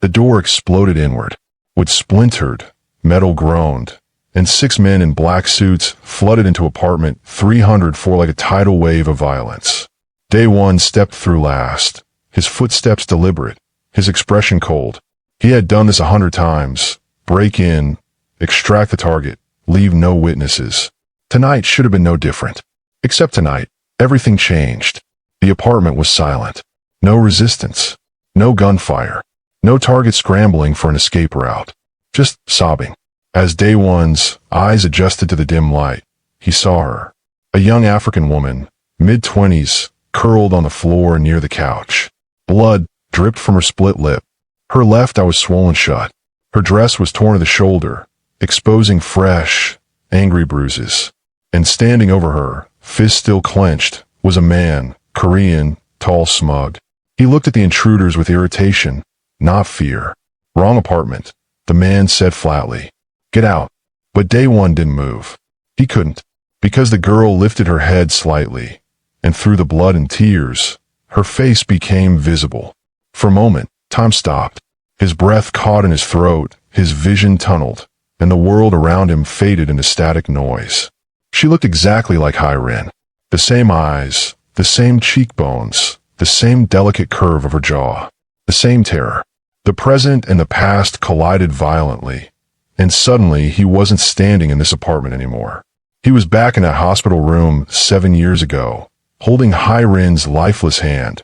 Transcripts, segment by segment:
The door exploded inward. Wood splintered, metal groaned, and 6 men in black suits flooded into apartment 304 like a tidal wave of violence. Dae-won stepped through last, his footsteps deliberate, his expression cold. He had done this 100 times. Break in, extract the target, leave no witnesses. Tonight should have been no different. Except tonight, everything changed. The apartment was silent. No resistance. No gunfire. No target scrambling for an escape route. Just sobbing. As Dae-won's eyes adjusted to the dim light, he saw her. A young African woman, mid-20s, curled on the floor near the couch. Blood dripped from her split lip. Her left eye was swollen shut. Her dress was torn at the shoulder, exposing fresh, angry bruises. And standing over her, fist still clenched, was a man, Korean, tall, smug. He looked at the intruders with irritation, not fear. Wrong apartment, the man said flatly. Get out. But Dae-won didn't move. He couldn't, because the girl lifted her head slightly, and through the blood and tears, her face became visible. For a moment, time stopped. His breath caught in his throat, his vision tunneled, and the world around him faded into static noise. She looked exactly like Hyrin. The same eyes, the same cheekbones, the same delicate curve of her jaw, the same terror. The present and the past collided violently, and suddenly he wasn't standing in this apartment anymore. He was back in that hospital room 7 years ago, holding Hyrin's lifeless hand,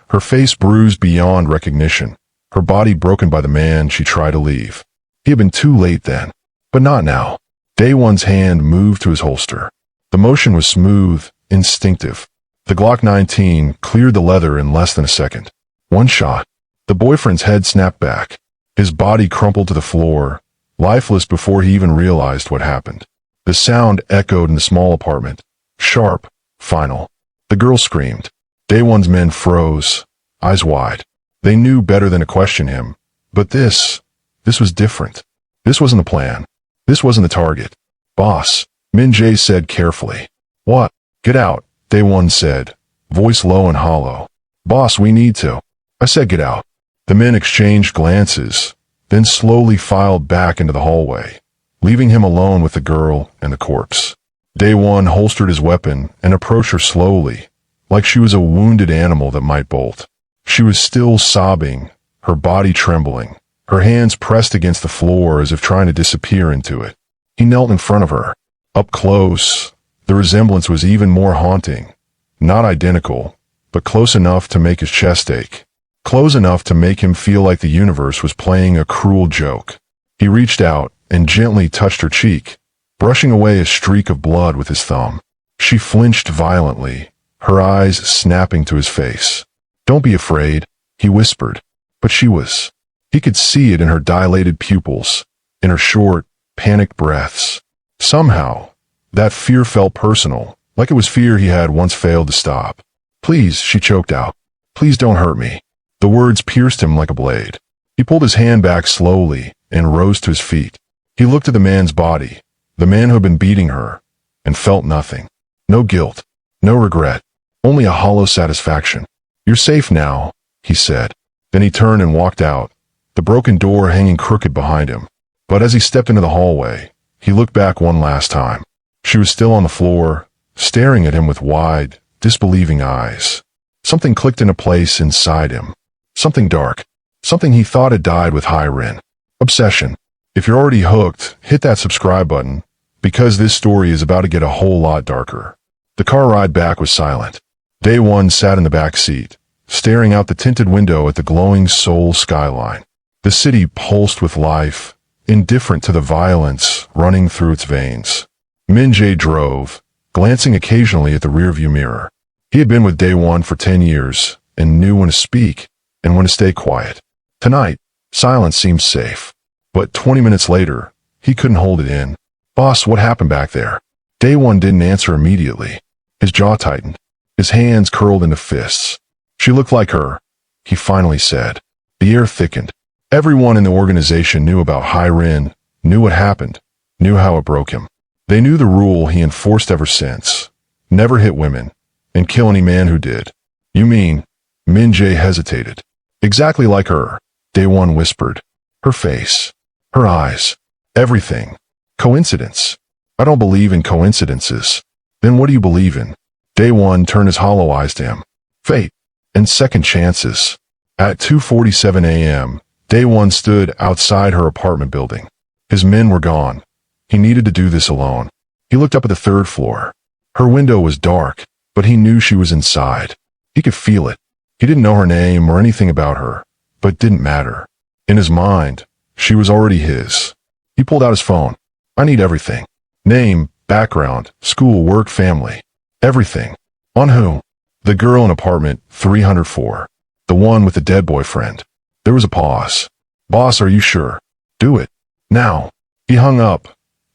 her face bruised beyond recognition, her body broken by the man she tried to leave. He had been too late then, but not now. Dae-won's hand moved to his holster. The motion was smooth, instinctive. The Glock 19 cleared the leather in less than a second. One shot. The boyfriend's head snapped back. His body crumpled to the floor, lifeless before he even realized what happened. The sound echoed in the small apartment. Sharp, final. The girl screamed. Dae-won's men froze, eyes wide. They knew better than to question him. But this was different. This wasn't the plan. This wasn't the target. Boss, Min-jae said carefully. What? Get out, Dae-won said, voice low and hollow. Boss, we need to. I said get out. The men exchanged glances, then slowly filed back into the hallway, leaving him alone with the girl and the corpse. Dae-won holstered his weapon and approached her slowly, like she was a wounded animal that might bolt. She was still sobbing, her body trembling, her hands pressed against the floor as if trying to disappear into it. He knelt in front of her. Up close, the resemblance was even more haunting. Not identical, but close enough to make his chest ache. Close enough to make him feel like the universe was playing a cruel joke. He reached out and gently touched her cheek, brushing away a streak of blood with his thumb. She flinched violently, her eyes snapping to his face. Don't be afraid, he whispered. But she was. He could see it in her dilated pupils, in her short, panicked breaths. Somehow, that fear felt personal, like it was fear he had once failed to stop. Please, she choked out. Please don't hurt me. The words pierced him like a blade. He pulled his hand back slowly and rose to his feet. He looked at the man's body, the man who had been beating her, and felt nothing. No guilt, no regret, only a hollow satisfaction. You're safe now, he said. Then he turned and walked out, the broken door hanging crooked behind him. But as he stepped into the hallway, he looked back one last time. She was still on the floor, staring at him with wide, disbelieving eyes. Something clicked into place inside him. Something dark. Something he thought had died with Hyrin. Obsession. If you're already hooked, hit that subscribe button, because this story is about to get a whole lot darker. The car ride back was silent. Dae-won sat in the back seat, staring out the tinted window at the glowing Seoul skyline. The city pulsed with life, indifferent to the violence running through its veins. Min-jae drove, glancing occasionally at the rearview mirror. He had been with Dae-won for 10 years, and knew when to speak, and when to stay quiet. Tonight, silence seemed safe. But 20 minutes later, he couldn't hold it in. Boss, what happened back there? Dae-won didn't answer immediately. His jaw tightened. His hands curled into fists. She looked like her, he finally said. The air thickened. Everyone in the organization knew about Hyrin, knew what happened, knew how it broke him. They knew the rule he enforced ever since. Never hit women, and kill any man who did. You mean? Min-jae hesitated. Exactly like her. Dae-won whispered. Her face. Her eyes. Everything. Coincidence. I don't believe in coincidences. Then what do you believe in? Dae-won turned his hollow eyes to him. Fate. And second chances. At 2:47 a.m., Dae-won stood outside her apartment building. His men were gone. He needed to do this alone. He looked up at the third floor. Her window was dark, but he knew she was inside. He could feel it. He didn't know her name or anything about her, but it didn't matter. In his mind, she was already his. He pulled out his phone. I need everything. Name, background, school, work, family. Everything. On who? The girl in apartment 304. The one with the dead boyfriend. There was a pause. Boss, are you sure? Do it. Now. He hung up,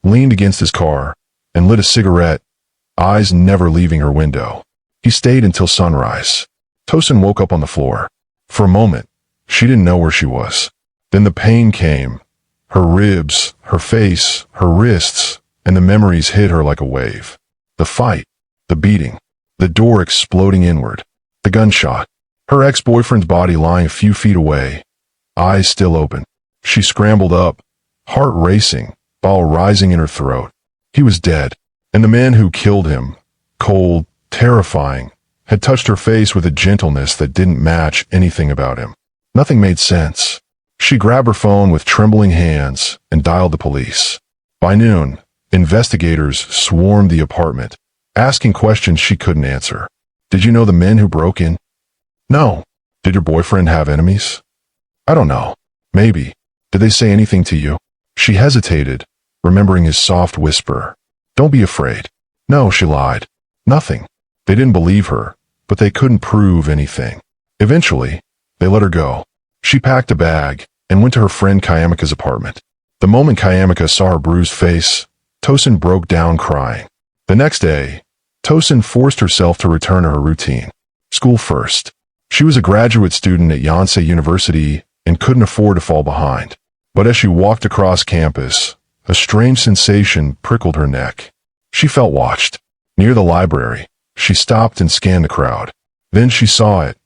leaned against his car, and lit a cigarette, eyes never leaving her window. He stayed until sunrise. Tosin woke up on the floor. For a moment, she didn't know where she was. Then the pain came. Her ribs, her face, her wrists, and the memories hit her like a wave. The fight, the beating, the door exploding inward, the gunshot, her ex-boyfriend's body lying a few feet away, eyes still open. She scrambled up, heart racing, bile rising in her throat. He was dead, and the man who killed him, cold, terrifying, had touched her face with a gentleness that didn't match anything about him. Nothing made sense. She grabbed her phone with trembling hands and dialed the police. By noon, investigators swarmed the apartment, asking questions she couldn't answer. Did you know the men who broke in? No. Did your boyfriend have enemies? I don't know. Maybe. Did they say anything to you? She hesitated, remembering his soft whisper. Don't be afraid. No, she lied. Nothing. They didn't believe her, but they couldn't prove anything. Eventually, they let her go. She packed a bag and went to her friend Kayamika's apartment. The moment Kayamika saw her bruised face, Tosin broke down crying. The next day, Tosin forced herself to return to her routine. School first. She was a graduate student at Yonsei University and couldn't afford to fall behind. But as she walked across campus, a strange sensation prickled her neck. She felt watched. Near the library, she stopped and scanned the crowd. Then she saw it.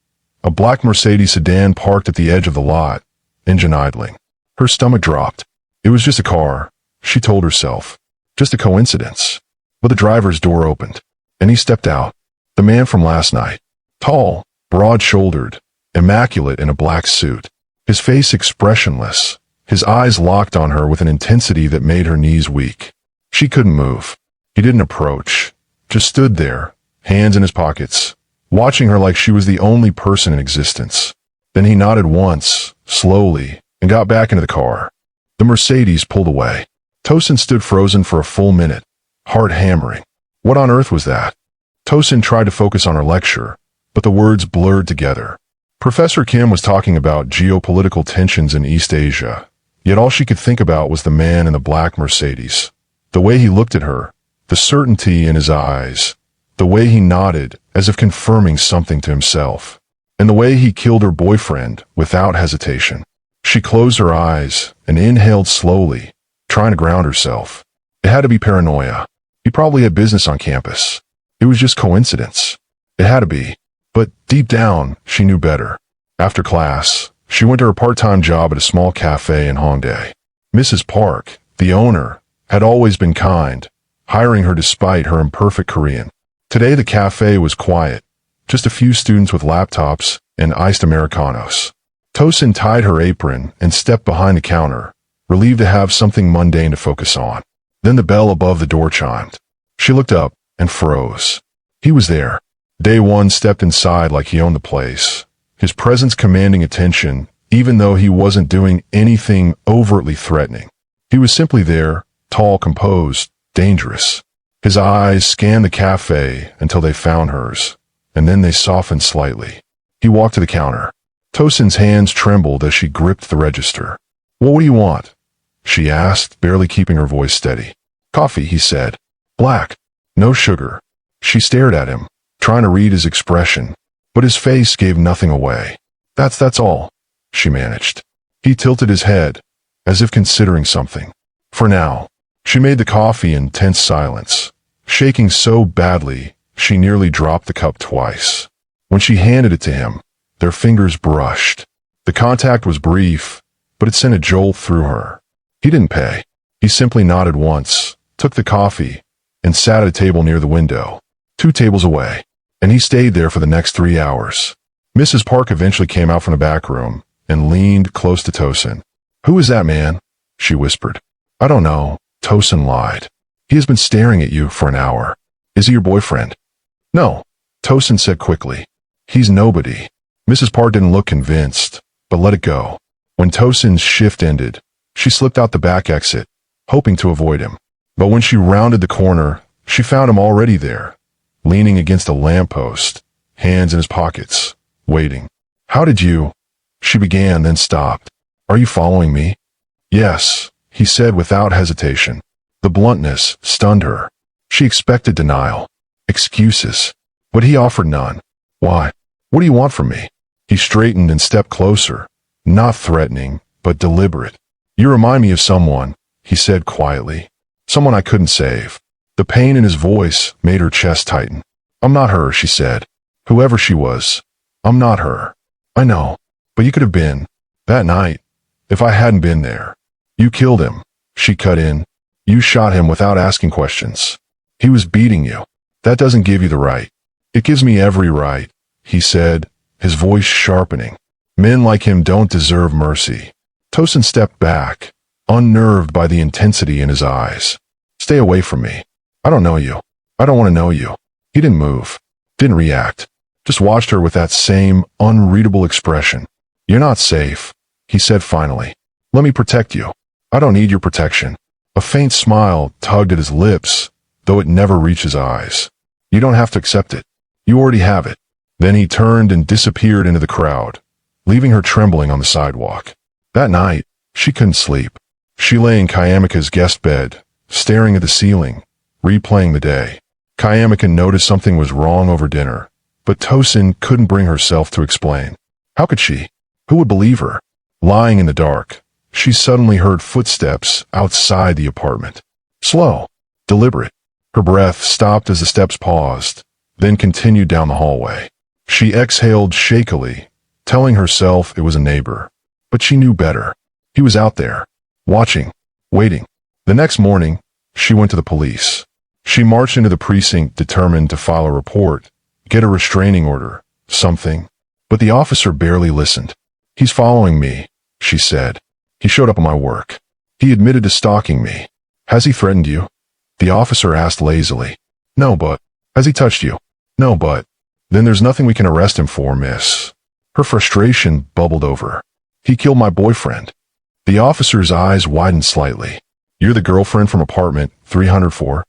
A black Mercedes sedan parked at the edge of the lot, engine idling. Her stomach dropped. It was just a car, she told herself. Just a coincidence. But the driver's door opened, and he stepped out. The man from last night. Tall, broad-shouldered, immaculate in a black suit. His face expressionless, his eyes locked on her with an intensity that made her knees weak. She couldn't move. He didn't approach, just stood there, hands in his pockets, watching her like she was the only person in existence. Then he nodded once, slowly, and got back into the car. The Mercedes pulled away. Tosin stood frozen for a full minute, heart hammering. What on earth was that? Tosin tried to focus on her lecture, but the words blurred together. Professor Kim was talking about geopolitical tensions in East Asia, yet all she could think about was the man in the black Mercedes. The way he looked at her, the certainty in his eyes, the way he nodded as if confirming something to himself, and the way he killed her boyfriend without hesitation. She closed her eyes and inhaled slowly, trying to ground herself. It had to be paranoia. He probably had business on campus. It was just coincidence. It had to be. But deep down, she knew better. After class, she went to her part-time job at a small cafe in Hongdae. Mrs. Park, the owner, had always been kind, hiring her despite her imperfect Korean. Today the cafe was quiet, just a few students with laptops and iced Americanos. Tosin tied her apron and stepped behind the counter, relieved to have something mundane to focus on. Then the bell above the door chimed. She looked up and froze. He was there. Dae-won stepped inside like he owned the place, his presence commanding attention, even though he wasn't doing anything overtly threatening. He was simply there, tall, composed, dangerous. His eyes scanned the cafe until they found hers, and then they softened slightly. He walked to the counter. Tosin's hands trembled as she gripped the register. What do you want? She asked, barely keeping her voice steady. Coffee, he said. Black. No sugar. She stared at him, trying to read his expression, but his face gave nothing away. That's all, she managed. He tilted his head, as if considering something. For now. She made the coffee in tense silence, shaking so badly she nearly dropped the cup twice. When she handed it to him, their fingers brushed. The contact was brief, but it sent a jolt through her. He didn't pay. He simply nodded once, took the coffee, and sat at a table near the window, 2 tables away, and he stayed there for the next 3 hours. Mrs. Park eventually came out from the back room and leaned close to Tosin. "Who is that man?" she whispered. "I don't know," Tosin lied. "He has been staring at you for an hour. Is he your boyfriend?" "No," Tosin said quickly. "He's nobody." Mrs. Park didn't look convinced, but let it go. When Tosin's shift ended, she slipped out the back exit, hoping to avoid him. But when she rounded the corner, she found him already there, leaning against a lamppost, hands in his pockets, waiting. "How did you—" she began, then stopped. "Are you following me?" "Yes," he said without hesitation. The bluntness stunned her. She expected denial, excuses, but he offered none. "Why? What do you want from me?" He straightened and stepped closer, not threatening, but deliberate. "You remind me of someone," he said quietly. "Someone I couldn't save." The pain in his voice made her chest tighten. "I'm not her," she said. "Whoever she was, I'm not her." "I know, but you could have been. That night, if I hadn't been there." "You killed him," she cut in. "You shot him without asking questions. He was beating you. That doesn't give you the right." "It gives me every right," he said, his voice sharpening. "Men like him don't deserve mercy." Tosin stepped back, unnerved by the intensity in his eyes. "Stay away from me. I don't know you. I don't want to know you." He didn't move, didn't react, just watched her with that same unreadable expression. "You're not safe," he said finally. "Let me protect you." "I don't need your protection." A faint smile tugged at his lips, though it never reached his eyes. "You don't have to accept it. You already have it." Then he turned and disappeared into the crowd, leaving her trembling on the sidewalk. That night, she couldn't sleep. She lay in Kayamika's guest bed, staring at the ceiling, replaying the day. Kayamika noticed something was wrong over dinner, but Tosin couldn't bring herself to explain. How could she? Who would believe her? Lying in the dark, she suddenly heard footsteps outside the apartment. Slow, deliberate. Her breath stopped as the steps paused, then continued down the hallway. She exhaled shakily, telling herself it was a neighbor. But she knew better. He was out there, watching, waiting. The next morning, she went to the police. She marched into the precinct determined to file a report, get a restraining order, something. But the officer barely listened. "He's following me," she said. "He showed up on my work. He admitted to stalking me." "Has he threatened you?" The officer asked lazily. "No, but..." "Has he touched you?" "No, but..." "Then there's nothing we can arrest him for, miss." Her frustration bubbled over. "He killed my boyfriend." The officer's eyes widened slightly. "You're the girlfriend from apartment 304?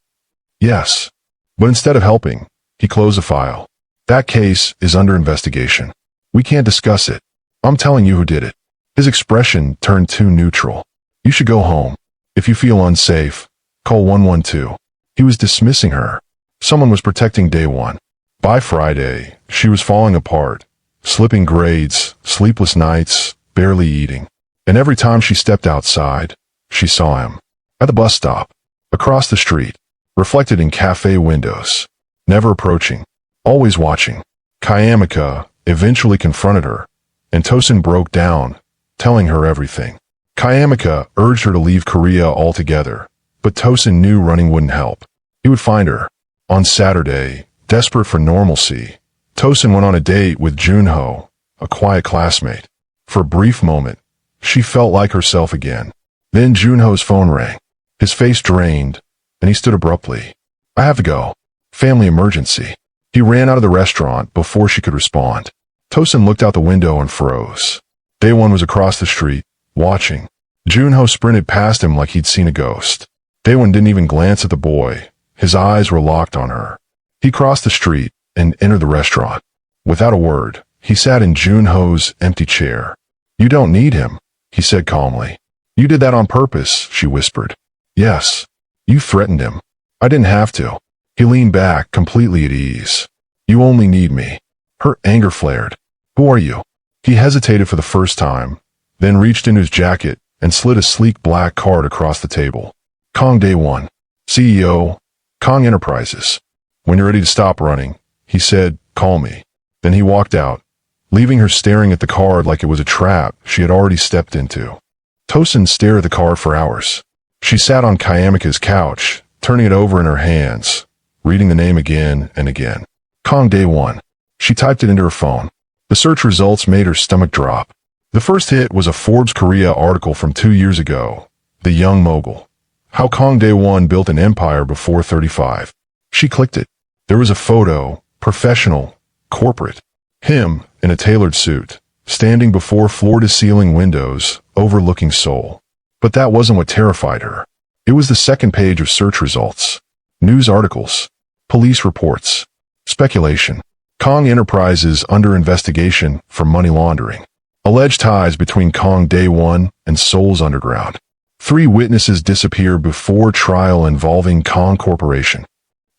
"Yes." But instead of helping, he closed the file. "That case is under investigation. We can't discuss it. I'm telling you who did it." His expression turned too neutral. "You should go home. If you feel unsafe, call 112. He was dismissing her. Someone was protecting Dae-won. By Friday, she was falling apart, slipping grades, sleepless nights, barely eating. And every time she stepped outside, she saw him. At the bus stop, across the street, reflected in cafe windows, never approaching, always watching. Kayamika eventually confronted her, and Tosin broke down, telling her everything. Kayamika urged her to leave Korea altogether, but Tosin knew running wouldn't help. He would find her. On Saturday, desperate for normalcy, Tosin went on a date with Junho, a quiet classmate. For a brief moment, she felt like herself again. Then Junho's phone rang. His face drained, and he stood abruptly. "I have to go. Family emergency." He ran out of the restaurant before she could respond. Tosin looked out the window and froze. Dae-won was across the street, watching. Junho sprinted past him like he'd seen a ghost. Dae-won didn't even glance at the boy. His eyes were locked on her. He crossed the street and entered the restaurant. Without a word, he sat in Junho's empty chair. "You don't need him," he said calmly. "You did that on purpose," she whispered. "Yes. You threatened him." "I didn't have to." He leaned back, completely at ease. "You only need me." Her anger flared. "Who are you?" He hesitated for the first time, then reached into his jacket and slid a sleek black card across the table. "Kong Dae-won, CEO, Kong Enterprises. When you're ready to stop running," he said, "call me." Then he walked out, leaving her staring at the card like it was a trap she had already stepped into. Tosin stared at the card for hours. She sat on Kayamika's couch, turning it over in her hands, reading the name again and again. Kang Dae-won. She typed it into her phone. The search results made her stomach drop. The first hit was a Forbes Korea article from 2 years ago, The Young Mogul. How Kang Dae-won built an empire before 35. She clicked it. There was a photo, professional, corporate. Him, in a tailored suit, standing before floor-to-ceiling windows, overlooking Seoul. But that wasn't what terrified her. It was the second page of search results. News articles. Police reports. Speculation. Kang Enterprises under investigation for money laundering. Alleged ties between Kang Dae-won and Seoul's underground. 3 witnesses disappear before trial involving Kang Corporation.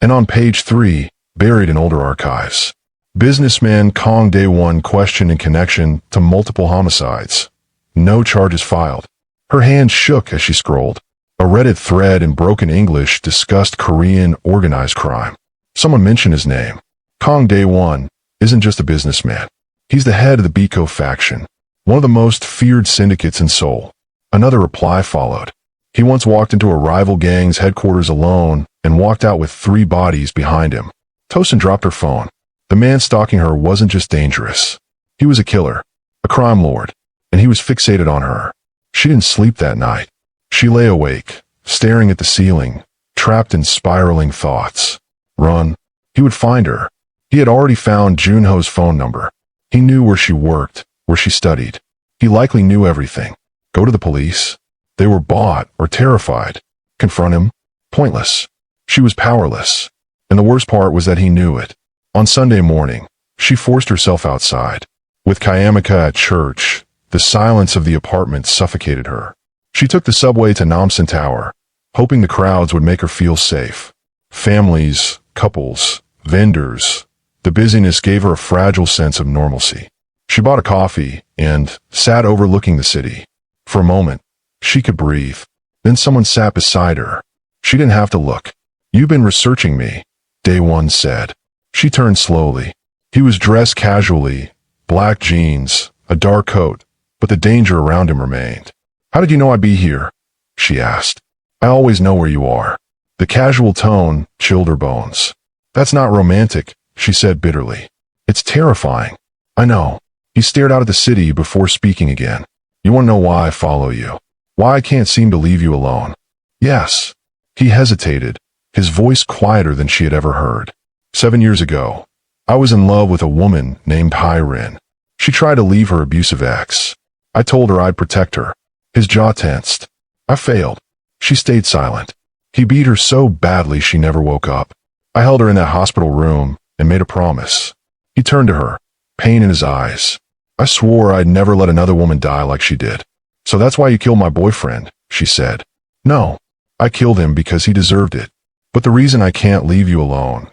And on page 3, buried in older archives, businessman Kang Dae-won questioned in connection to multiple homicides. No charges filed. Her hand shook as she scrolled. A Reddit thread in broken English discussed Korean organized crime. Someone mentioned his name. Kang Dae-won isn't just a businessman. He's the head of the Biko faction, one of the most feared syndicates in Seoul. Another reply followed. He once walked into a rival gang's headquarters alone and walked out with 3 bodies behind him. Tosin dropped her phone. The man stalking her wasn't just dangerous. He was a killer, a crime lord, and he was fixated on her. She didn't sleep that night. She lay awake, staring at the ceiling, trapped in spiraling thoughts. Run. He would find her. He had already found Junho's phone number. He knew where she worked, where she studied. He likely knew everything. Go to the police? They were bought or terrified. Confront him? Pointless. She was powerless. And the worst part was that he knew it. On Sunday morning, she forced herself outside. With Kayamika at church, the silence of the apartment suffocated her. She took the subway to Namsan Tower, hoping the crowds would make her feel safe. Families, couples, vendors. The busyness gave her a fragile sense of normalcy. She bought a coffee and sat overlooking the city. For a moment, she could breathe. Then someone sat beside her. She didn't have to look. "You've been researching me," Dae-won said. She turned slowly. He was dressed casually, black jeans, a dark coat, but the danger around him remained. "How did you know I'd be here?" she asked. "I always know where you are." The casual tone chilled her bones. "That's not romantic," she said bitterly. "It's terrifying." "I know." He stared out at the city before speaking again. "You want to know why I follow you? Why I can't seem to leave you alone?" "Yes." He hesitated, his voice quieter than she had ever heard. 7 years ago, I was in love with a woman named Hyrin. She tried to leave her abusive ex. I told her I'd protect her. His jaw tensed. I failed. She stayed silent. He beat her so badly she never woke up. I held her in that hospital room and made a promise. He turned to her, pain in his eyes. "I swore I'd never let another woman die like she did." "So that's why you killed my boyfriend," she said. "No, I killed him because he deserved it. But the reason I can't leave you alone."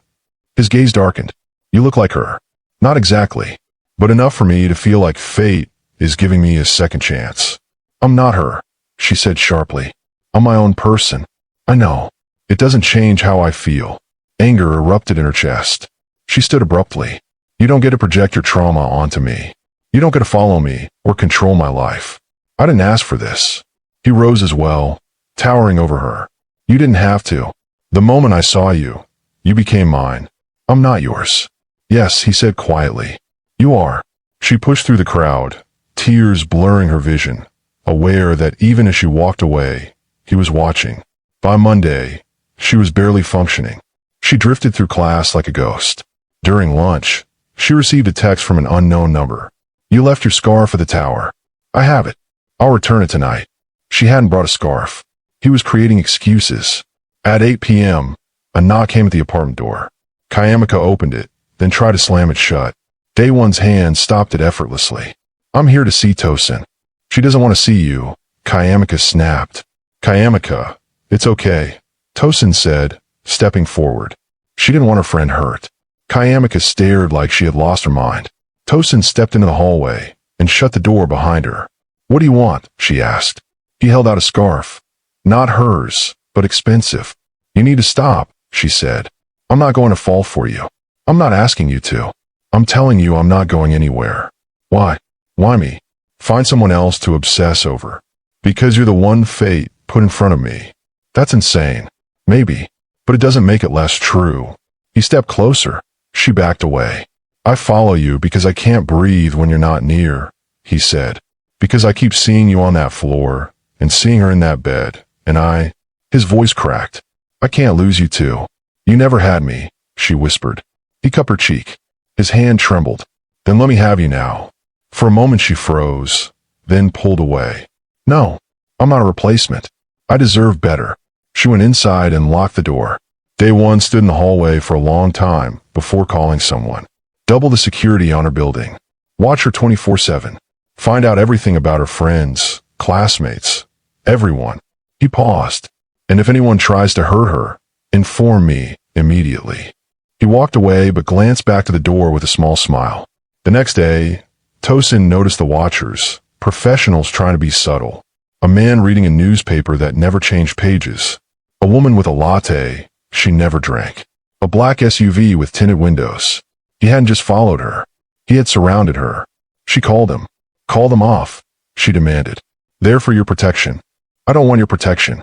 His gaze darkened. "You look like her." "Not exactly, but enough for me to feel like fate is giving me a second chance." "I'm not her," she said sharply. "I'm my own person." "I know. It doesn't change how I feel." Anger erupted in her chest. She stood abruptly. "You don't get to project your trauma onto me. You don't get to follow me or control my life. I didn't ask for this." He rose as well, towering over her. "You didn't have to. The moment I saw you, you became mine. I'm not yours." "Yes," he said quietly. "You are." She pushed through the crowd, tears blurring her vision, aware that even as she walked away, he was watching. By Monday, she was barely functioning. She drifted through class like a ghost. During lunch, she received a text from an unknown number. "You left your scarf at the tower." "I have it. I'll return it tonight." She hadn't brought a scarf. He was creating excuses. At 8 p.m., a knock came at the apartment door. Kayamika opened it, then tried to slam it shut. Dae-won's hand stopped it effortlessly. "I'm here to see Tosin." "She doesn't want to see you," Kayamika snapped. "Kayamika, it's okay," Tosin said, stepping forward. She didn't want her friend hurt. Kayamika stared like she had lost her mind. Tosin stepped into the hallway and shut the door behind her. "What do you want?" she asked. He held out a scarf. Not hers, but expensive. "You need to stop," she said. "I'm not going to fall for you. I'm not asking you to. I'm telling you I'm not going anywhere." Why? Why me? Find someone else to obsess over. Because you're the one fate put in front of me. That's insane. Maybe. But it doesn't make it less true. He stepped closer. She backed away. I follow you because I can't breathe when you're not near, he said. Because I keep seeing you on that floor, and seeing her in that bed, and his voice cracked. I can't lose you too. You never had me, she whispered. He cupped her cheek. His hand trembled. Then let me have you now. For a moment she froze, then pulled away. No, I'm not a replacement. I deserve better. She went inside and locked the door. Dae-won stood in the hallway for a long time before calling someone. Double the security on her building. Watch her 24/7. Find out everything about her friends, classmates, everyone. He paused. And if anyone tries to hurt her, inform me immediately. He walked away but glanced back to the door with a small smile. The next day, Tosin noticed the watchers, professionals trying to be subtle. A man reading a newspaper that never changed pages. A woman with a latte she never drank. A black SUV with tinted windows. He hadn't just followed her. He had surrounded her. She called him. Call them off, she demanded. There for your protection. I don't want your protection.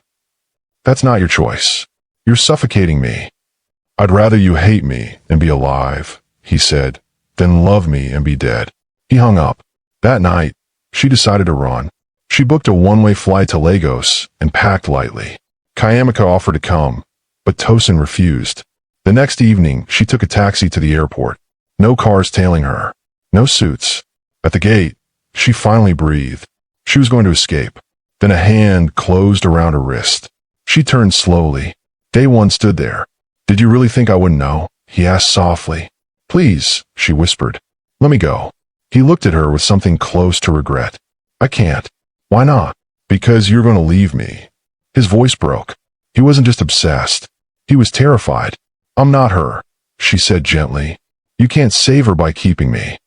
That's not your choice. You're suffocating me. I'd rather you hate me and be alive, he said, than love me and be dead. He hung up. That night, she decided to run. She booked a one-way flight to Lagos and packed lightly. Kayamika offered to come, but Tosin refused. The next evening, she took a taxi to the airport. No cars tailing her. No suits. At the gate, she finally breathed. She was going to escape. Then a hand closed around her wrist. She turned slowly. Dae-won stood there. Did you really think I wouldn't know? He asked softly. Please, she whispered. Let me go. He looked at her with something close to regret. I can't. Why not? Because you're going to leave me. His voice broke. He wasn't just obsessed. He was terrified. I'm not her, she said gently. You can't save her by keeping me.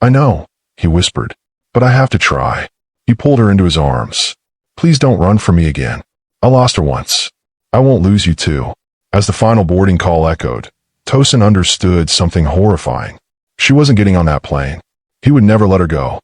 I know, he whispered. But I have to try. He pulled her into his arms. Please don't run from me again. I lost her once. I won't lose you too. As the final boarding call echoed, Tosin understood something horrifying. She wasn't getting on that plane. He would never let her go.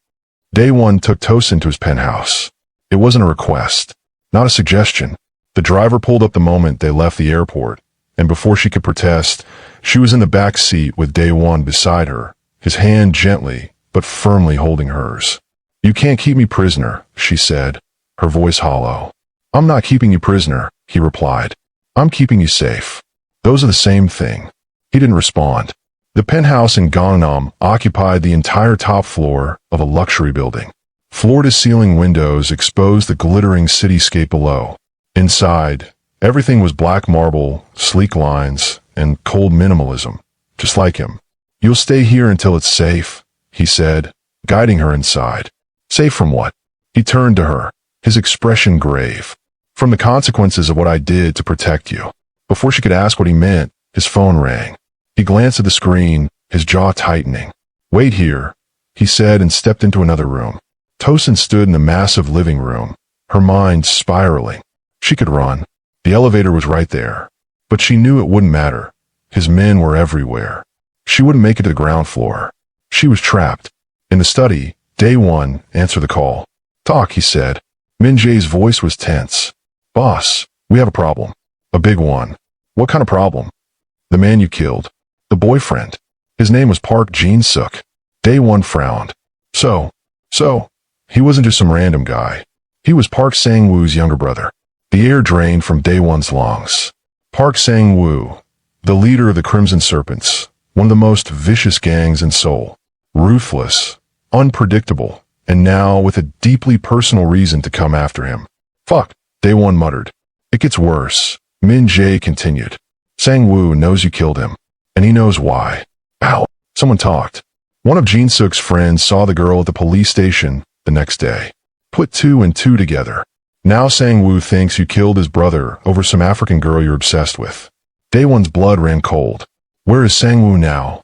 Dae-won took Tosin to his penthouse. It wasn't a request, not a suggestion. The driver pulled up the moment they left the airport, and before she could protest, she was in the back seat with Dae-won beside her, his hand gently but firmly holding hers. You can't keep me prisoner, she said, her voice hollow. I'm not keeping you prisoner, he replied. I'm keeping you safe. Those are the same thing. He didn't respond. The penthouse in Gangnam occupied the entire top floor of a luxury building. Floor-to-ceiling windows exposed the glittering cityscape below. Inside, everything was black marble, sleek lines, and cold minimalism, just like him. You'll stay here until it's safe, he said, guiding her inside. Safe from what? He turned to her, his expression grave. From the consequences of what I did to protect you. Before she could ask what he meant, his phone rang. He glanced at the screen, his jaw tightening. Wait here, he said and stepped into another room. Tosin stood in the massive living room, her mind spiraling. She could run. The elevator was right there. But she knew it wouldn't matter. His men were everywhere. She wouldn't make it to the ground floor. She was trapped. In the study, Dae-won answered the call. Talk, he said. Min Jae's voice was tense. Boss, we have a problem. A big one. What kind of problem? The man you killed. The boyfriend. His name was Park Jin-suk. Dae-won frowned. So, he wasn't just some random guy. He was Park Sang-woo's younger brother. The air drained from Dae-won's lungs. Park Sang-woo, the leader of the Crimson Serpents, one of the most vicious gangs in Seoul. Ruthless, unpredictable, and now with a deeply personal reason to come after him. Fuck, Dae-won muttered. It gets worse, Min Jae continued. Sang-woo knows you killed him, and he knows why. Ow, someone talked. One of Jin-suk's friends saw the girl at the police station the next day. Put two and two together. Now Sang-woo thinks you killed his brother over some African girl you're obsessed with. Dae-won's blood ran cold. Where is Sang-woo now?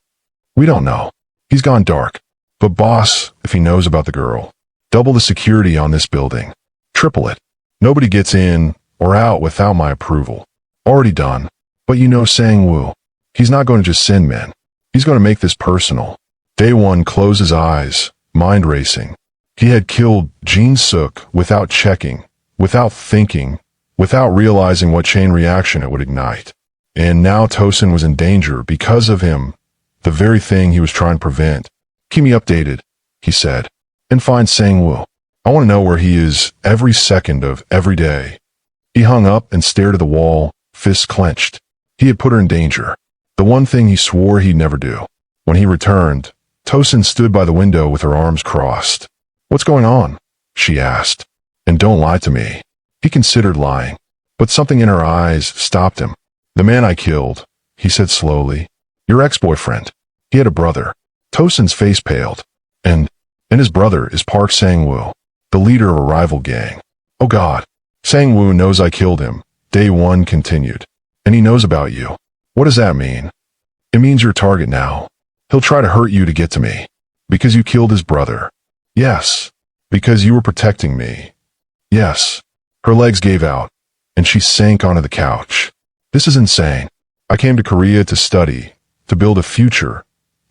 We don't know. He's gone dark. But boss, if he knows about the girl, double the security on this building. Triple it. Nobody gets in or out without my approval. Already done. But you know Sang-woo. He's not going to just send men. He's going to make this personal. Dae-won closed his eyes, mind racing. He had killed Jin Suk without checking, without thinking, without realizing what chain reaction it would ignite. And now Tosin was in danger because of him, the very thing he was trying to prevent. "Keep me updated," he said, "and find Sang-woo. I want to know where he is every second of every day." He hung up and stared at the wall, fists clenched. He had put her in danger. The one thing he swore he'd never do. When he returned, Tosin stood by the window with her arms crossed. "What's going on?" she asked. "And don't lie to me." He considered lying, but something in her eyes stopped him. "The man I killed," he said slowly. "Your ex-boyfriend. He had a brother." Tosin's face paled. And his brother is Park Sang-woo, the leader of a rival gang." "Oh God. Sang-woo knows I killed him," Dae-won continued. "And he knows about you." "What does that mean?" "It means you're a target now. He'll try to hurt you to get to me. Because you killed his brother." "Yes." "Because you were protecting me." "Yes." Her legs gave out, and she sank onto the couch. "This is insane. I came to Korea to study, to build a future,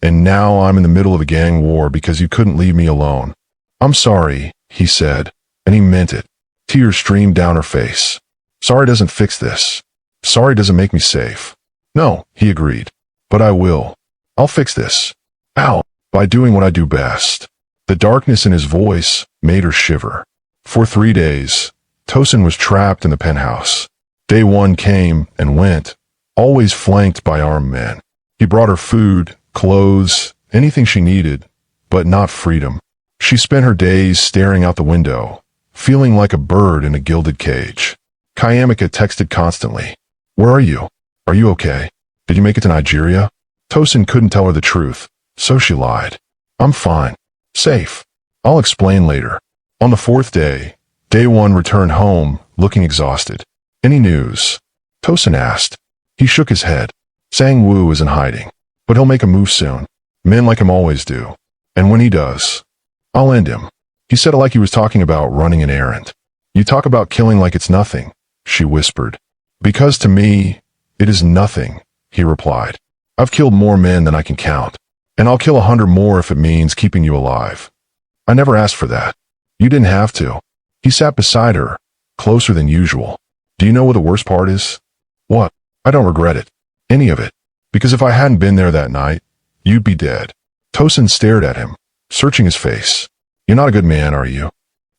and now I'm in the middle of a gang war because you couldn't leave me alone." "I'm sorry," he said, and he meant it. Tears streamed down her face. "Sorry doesn't fix this. Sorry doesn't make me safe." "No," he agreed. "But I will. I'll fix this." "How?" "By doing what I do best." The darkness in his voice made her shiver. For 3 days, Tosin was trapped in the penthouse. Dae-won came and went, always flanked by armed men. He brought her food, clothes, anything she needed, but not freedom. She spent her days staring out the window, feeling like a bird in a gilded cage. Kayamika texted constantly. "Where are you? Are you okay? Did you make it to Nigeria?" Tosin couldn't tell her the truth, so she lied. "I'm fine. Safe. I'll explain later." On the 4th day, Dae-won returned home, looking exhausted. "Any news?" Tosin asked. He shook his head. "Sang-woo is in hiding, but he'll make a move soon. Men like him always do. And when he does, I'll end him." He said it like he was talking about running an errand. "You talk about killing like it's nothing," she whispered. "Because to me, it is nothing," he replied. "I've killed more men than I can count, and I'll kill 100 more if it means keeping you alive. I never asked for that. You didn't have to." He sat beside her, closer than usual. "Do you know what the worst part is?" "What?" "I don't regret it. Any of it. Because if I hadn't been there that night, you'd be dead." Tosin stared at him, searching his face. "You're not a good man, are you?"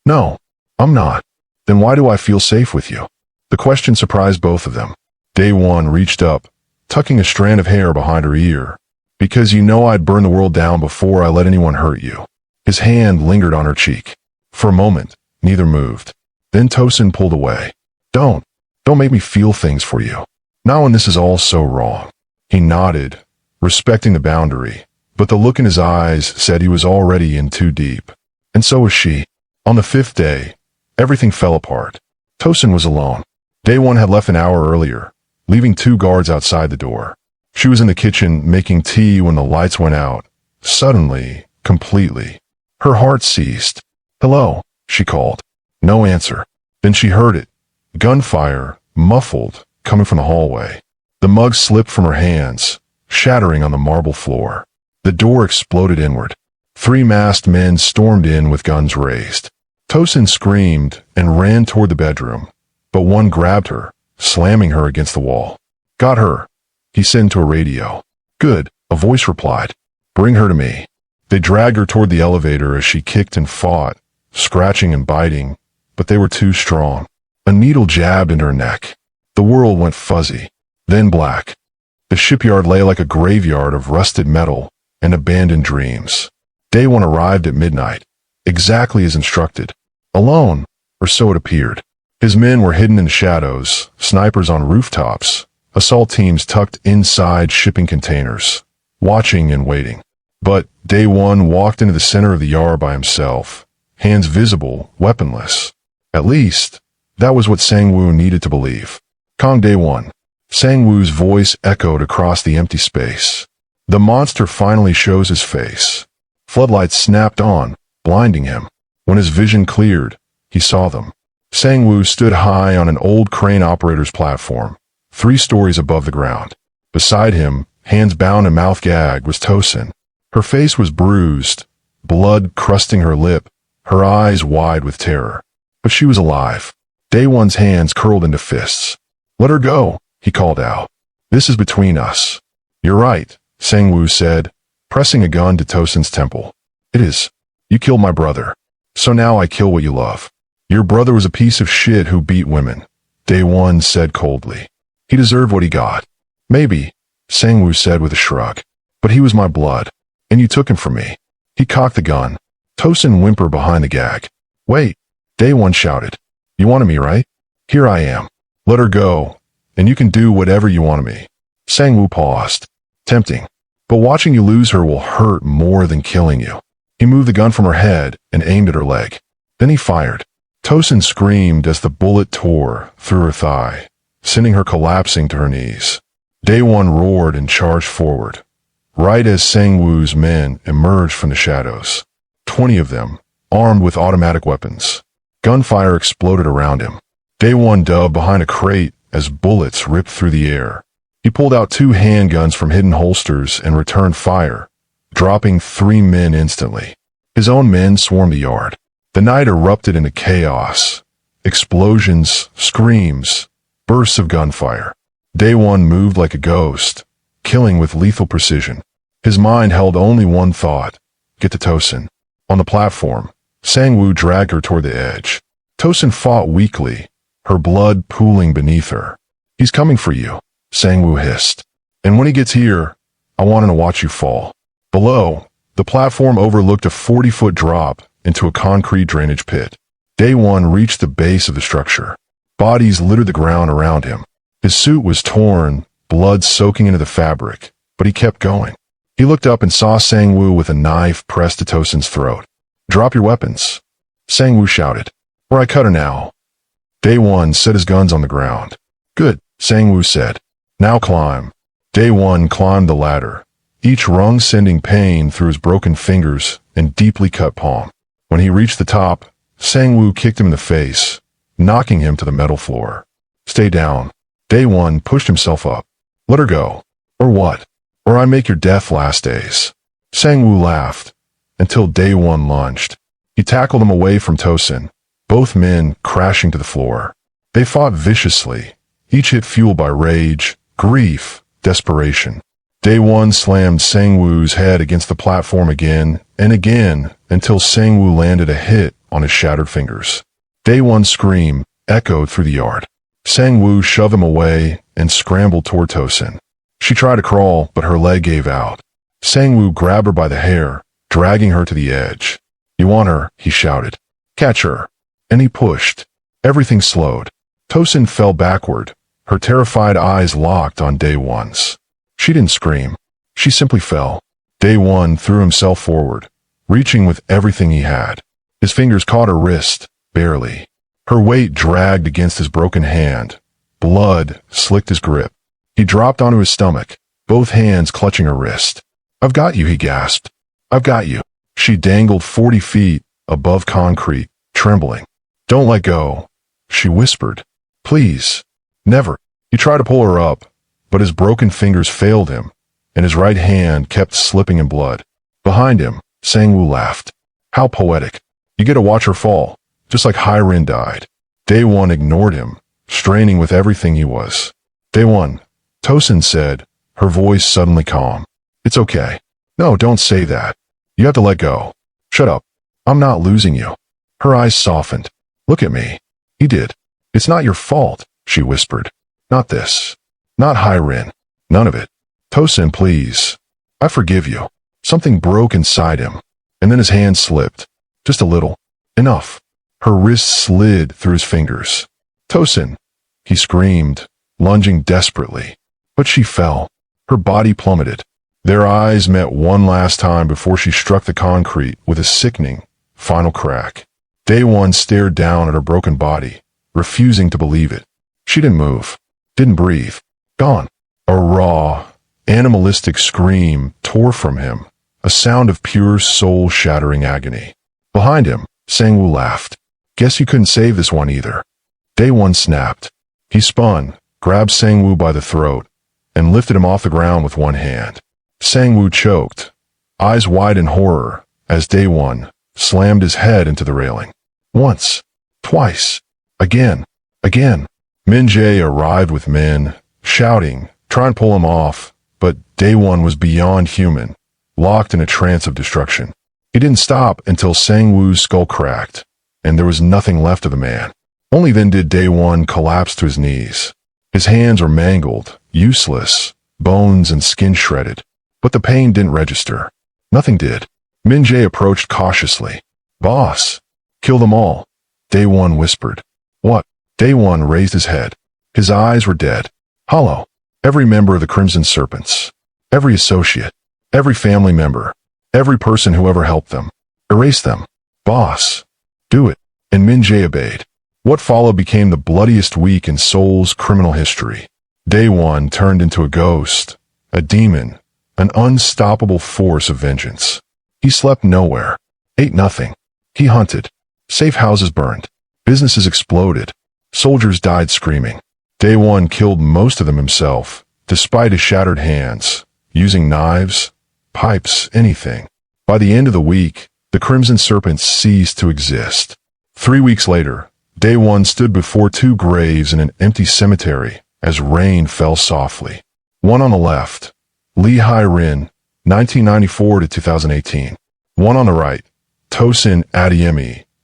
"No, I'm not." "Then why do I feel safe with you?" The question surprised both of them. Dae-won reached up, tucking a strand of hair behind her ear. "Because you know I'd burn the world down before I let anyone hurt you." His hand lingered on her cheek. For a moment, neither moved. Then Tosin pulled away. Don't make me feel things for you. Not when this is all so wrong." He nodded, respecting the boundary, but the look in his eyes said he was already in too deep. And so was she. On the 5th day, everything fell apart. Tosin was alone. Dae-won had left an hour earlier, leaving 2 guards outside the door. She was in the kitchen making tea when the lights went out. Suddenly, completely. Her heart ceased. "Hello," she called. No answer. Then she heard it. Gunfire, muffled, coming from the hallway. The mug slipped from her hands, shattering on the marble floor. The door exploded inward. 3 masked men stormed in with guns raised. Tosin screamed and ran toward the bedroom, but one grabbed her, slamming her against the wall. "Got her," he said into a radio. "Good," a voice replied. "Bring her to me." They dragged her toward the elevator as she kicked and fought, scratching and biting, but they were too strong. A needle jabbed into her neck. The world went fuzzy, then black. The shipyard lay like a graveyard of rusted metal and abandoned dreams. Dae-won arrived at midnight, exactly as instructed. Alone, or so it appeared. His men were hidden in shadows, snipers on rooftops, assault teams tucked inside shipping containers, watching and waiting. But Dae-won walked into the center of the yard by himself, hands visible, weaponless. At least, that was what Sang-woo needed to believe. "Kong Dae-won." Sang-woo's voice echoed across the empty space. The monster finally shows his face. Floodlights snapped on, blinding him. When his vision cleared, he saw them. Sang-woo stood high on an old crane operator's platform, 3 stories above the ground. Beside him, hands bound and mouth gagged, was Tosin. Her face was bruised, blood crusting her lip, her eyes wide with terror. But she was alive. Dae-won's hands curled into fists. "Let her go," he called out. "This is between us." "You're right," Sang-woo said, pressing a gun to Tosin's temple. "It is. You killed my brother. So now I kill what you love." "Your brother was a piece of shit who beat women," Dae-won said coldly. "He deserved what he got." "Maybe," Sang-woo said with a shrug. "But he was my blood, and you took him from me." He cocked the gun. Tosin whimpered behind the gag. "Wait," Dae-won shouted. "You wanted me, right? Here I am. Let her go, and you can do whatever you want of me." Sang-woo paused. "Tempting. But watching you lose her will hurt more than killing you." He moved the gun from her head and aimed at her leg. Then he fired. Tosin screamed as the bullet tore through her thigh, sending her collapsing to her knees. Dae-won roared and charged forward, right as Sang-woo's men emerged from the shadows. 20 of them, armed with automatic weapons. Gunfire exploded around him. Dae-won dove behind a crate as bullets ripped through the air. He pulled out 2 handguns from hidden holsters and returned fire, dropping 3 men instantly. His own men swarmed the yard. The night erupted into chaos. Explosions, screams, bursts of gunfire. Dae-won moved like a ghost, killing with lethal precision. His mind held only one thought: get to Tosin. On the platform, Sang-woo dragged her toward the edge. Tosin fought weakly, her blood pooling beneath her. "He's coming for you," Sang-woo hissed. "And when he gets here, I want him to watch you fall." Below, the platform overlooked a 40-foot drop into a concrete drainage pit. Dae-won reached the base of the structure. Bodies littered the ground around him. His suit was torn, blood soaking into the fabric, but he kept going. He looked up and saw Sang-woo with a knife pressed to Tosin's throat. "Drop your weapons," Sang-woo shouted, "or I cut her now." Dae-won set his guns on the ground. "Good," Sang-woo said. "Now climb." Dae-won climbed the ladder, each rung sending pain through his broken fingers and deeply cut palm. When he reached the top, Sang-woo kicked him in the face, knocking him to the metal floor. "Stay down." Dae-won pushed himself up. "Let her go." "Or what?" "Or I make your death last days." Sang-woo laughed, until Dae-won lunged. He tackled him away from Tosin, both men crashing to the floor. They fought viciously, each hit fueled by rage, grief, desperation. Dae-won slammed Sang-woo's head against the platform again and again until Sang-woo landed a hit on his shattered fingers. Dae-won's scream echoed through the yard. Sang-woo shoved him away and scrambled toward Tosin. She tried to crawl, but her leg gave out. Sang-woo grabbed her by the hair, dragging her to the edge. "You want her," he shouted. "Catch her." And he pushed. Everything slowed. Tosin fell backward, her terrified eyes locked on Dae-won's. She didn't scream. She simply fell. Dae-won threw himself forward, reaching with everything he had. His fingers caught her wrist, barely. Her weight dragged against his broken hand. Blood slicked his grip. He dropped onto his stomach, both hands clutching her wrist. "I've got you," he gasped. "I've got you." She dangled 40 feet above concrete, trembling. "Don't let go," she whispered. "Please." "Never." He tried to pull her up, but his broken fingers failed him, and his right hand kept slipping in blood. Behind him, Sang-woo laughed. "How poetic. You get to watch her fall, just like Hyrin died." Dae-won ignored him, straining with everything he was. "Dae-won," Tosin said, her voice suddenly calm. "It's okay." "No, don't say that. You have to let go." "Shut up. I'm not losing you." Her eyes softened. "Look at me." He did. "It's not your fault," she whispered. "Not this. Not Hyrin. None of it. Tosin, please. I forgive you." Something broke inside him, and then his hand slipped. Just a little. Enough. Her wrist slid through his fingers. "Tosin," he screamed, lunging desperately. But she fell. Her body plummeted. Their eyes met one last time before she struck the concrete with a sickening, final crack. Dae-won stared down at her broken body, refusing to believe it. She didn't move. Didn't breathe. Gone. A raw, animalistic scream tore from him, a sound of pure soul-shattering agony. Behind him, Sang-woo laughed. "Guess you couldn't save this one either." Dae-won snapped. He spun, grabbed Sang-woo by the throat, and lifted him off the ground with one hand. Sang-woo choked, eyes wide in horror, as Dae-won slammed his head into the railing. Once, twice, again. Min-jae arrived with men, shouting, trying to pull him off, but Dae-won was beyond human, locked in a trance of destruction. He didn't stop until Sang-woo's skull cracked, and there was nothing left of the man. Only then did Dae-won collapse to his knees. His hands were mangled, useless, bones and skin shredded. But the pain didn't register. Nothing did. Min-jae approached cautiously. "Boss, kill them all," Dae-won whispered. "What?" Dae-won raised his head. His eyes were dead. Hollow. Every member of the Crimson Serpents. Every associate. Every family member. Every person who ever helped them. Erase them. "Boss, do it." And Min-jae obeyed. What followed became the bloodiest week in Seoul's criminal history. Dae-won turned into a ghost, a demon, an unstoppable force of vengeance. He slept nowhere, ate nothing. He hunted. Safe houses burned. Businesses exploded. Soldiers died screaming. Dae-won killed most of them himself, despite his shattered hands, using knives, pipes, anything. By the end of the week, the Crimson Serpents ceased to exist. 3 weeks later, Dae-won stood before two graves in an empty cemetery as rain fell softly. One on the left, Lee Hae-rin, 1994 to 2018. One on the right, Tosin,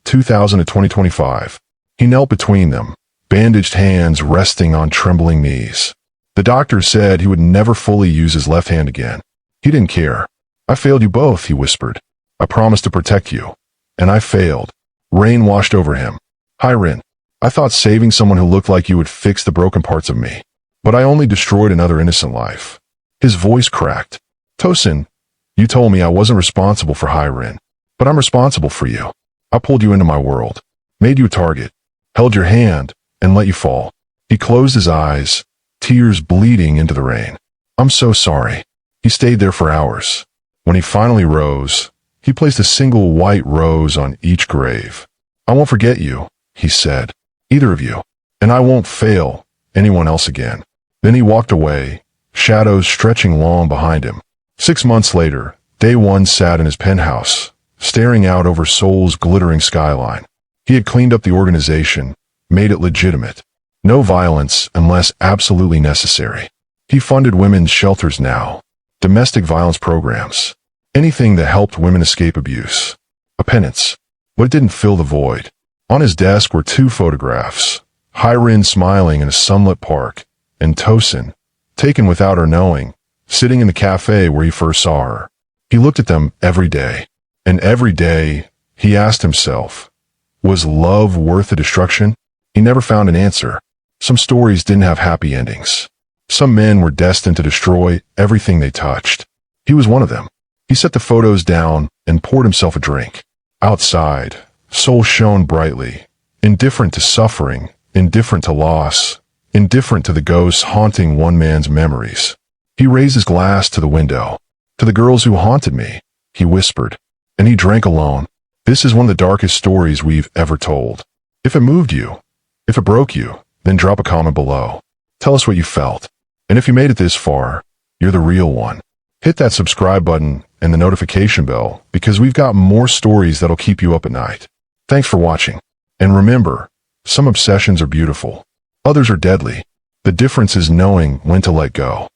2000 to 2025. He knelt between them, bandaged hands resting on trembling knees. The doctor said he would never fully use his left hand again. He didn't care. "I failed you both," he whispered. "I promised to protect you. And I failed." Rain washed over him. "Hae-rin, I thought saving someone who looked like you would fix the broken parts of me. But I only destroyed another innocent life." His voice cracked. "Tosin, you told me I wasn't responsible for Hae-rin. But I'm responsible for you. I pulled you into my world, made you a target, held your hand, and let you fall." He closed his eyes, tears bleeding into the rain. "I'm so sorry." He stayed there for hours. When he finally rose, he placed a single white rose on each grave. "I won't forget you," he said. "Either of you. And I won't fail anyone else again." Then he walked away, shadows stretching long behind him. 6 months later, Dae-won sat in his penthouse, staring out over Seoul's glittering skyline. He had cleaned up the organization, made it legitimate. No violence unless absolutely necessary. He funded women's shelters now, domestic violence programs, anything that helped women escape abuse. A penance. But it didn't fill the void. On his desk were 2 photographs, Hae-rin smiling in a sunlit park, and Tosin, taken without her knowing, sitting in the cafe where he first saw her. He looked at them every day. And every day, he asked himself, was love worth the destruction? He never found an answer. Some stories didn't have happy endings. Some men were destined to destroy everything they touched. He was one of them. He set the photos down and poured himself a drink. Outside, Seoul shone brightly, indifferent to suffering, indifferent to loss, indifferent to the ghosts haunting one man's memories. He raised his glass to the window. "To the girls who haunted me," he whispered, and he drank alone. "This is one of the darkest stories we've ever told. If it moved you, if it broke you, then drop a comment below. Tell us what you felt. And if you made it this far, you're the real one." Hit that subscribe button and the notification bell because we've got more stories that'll keep you up at night. Thanks for watching. And remember, some obsessions are beautiful. Others are deadly. The difference is knowing when to let go.